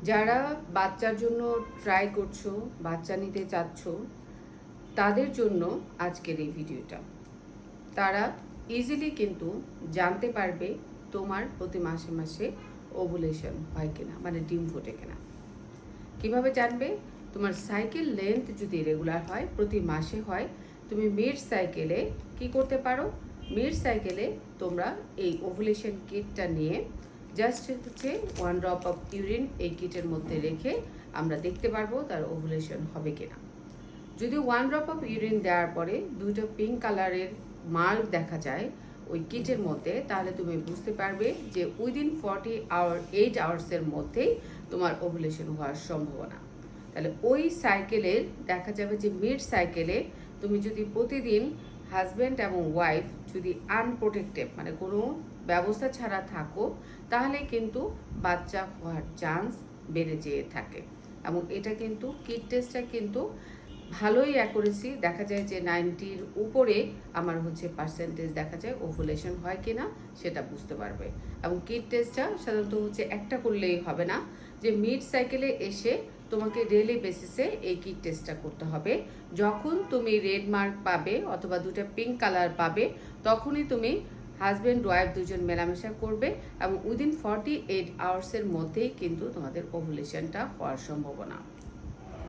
যারা বাচ্চার জন্য ট্রাই করছো, বাচ্চা নিতে চাচ্ছ, তাদের জন্য আজকের এই ভিডিওটা। তারা ইজিলি কিন্তু জানতে পারবে তোমার প্রতি মাসে মাসে ওভুলেশন হয় কিনা, মানে ডিম ফোটে কিনা। কিভাবে জানবে? তোমার সাইকেল লেন্থ যদি রেগুলার হয়, প্রতি মাসে হয়, তুমি মিড সাইকেলে কি করতে পারো? মিড সাইকেলে তোমরা এই ওভুলেশন কিটটা নিয়ে জাস্ট হচ্ছে 1 ড্রপ অফ ইউরিন এই কিটের মধ্যে রেখে আমরা দেখতে পারবো তার ওভুলেশন হবে কিনা। যদি 1 ড্রপ অফ ইউরিন দেওয়ার পরে দুটো পিঙ্ক কালারের মার্ক দেখা যায় ওই কিটের মধ্যে, তাহলে তুমি বুঝতে পারবে যে উইদিন 48 আওয়ার্সের মধ্যেই তোমার ওভুলেশন হওয়ার সম্ভাবনা। তাহলে ওই সাইকেলের দেখা যাবে যে মিড সাইকেলে তুমি যদি প্রতিদিন হাজব্যান্ড এবং ওয়াইফ যদি আনপ্রোটেক্টেড, মানে কোনো ব্যবস্থা ছাড়া থাকো, তাহলে কিন্তু বাচ্চা হওয়ার চান্স বেড়ে যেয়ে থাকে। এবং এটা কিন্তু কিট টেস্টটা কিন্তু ভালোই অ্যাকুরেসি দেখা যায় যে 90-র উপরে আমার হচ্ছে পার্সেন্টেজ দেখা যায় ওভুলেশন হয় কিনা সেটা বুঝতে পারবে। এবং কিট টেস্টটা সাধারণত হচ্ছে একটা করলেই হবে না, যে মিড সাইকেলে এসে তোমাকে ডেইলি বেসিসে এই কিট টেস্টটা করতে হবে। যখন তুমি রেড মার্ক পাবে অথবা দুটো পিঙ্ক কালার পাবে, তখনই তুমি হাজব্যান্ড ওয়াইফ দুজন মেলামেশা করবে এবং উইদিন 48 আওয়ার্সের মধ্যেই কিন্তু তোমাদের ওভুলেশনটা হওয়ার সম্ভাবনা।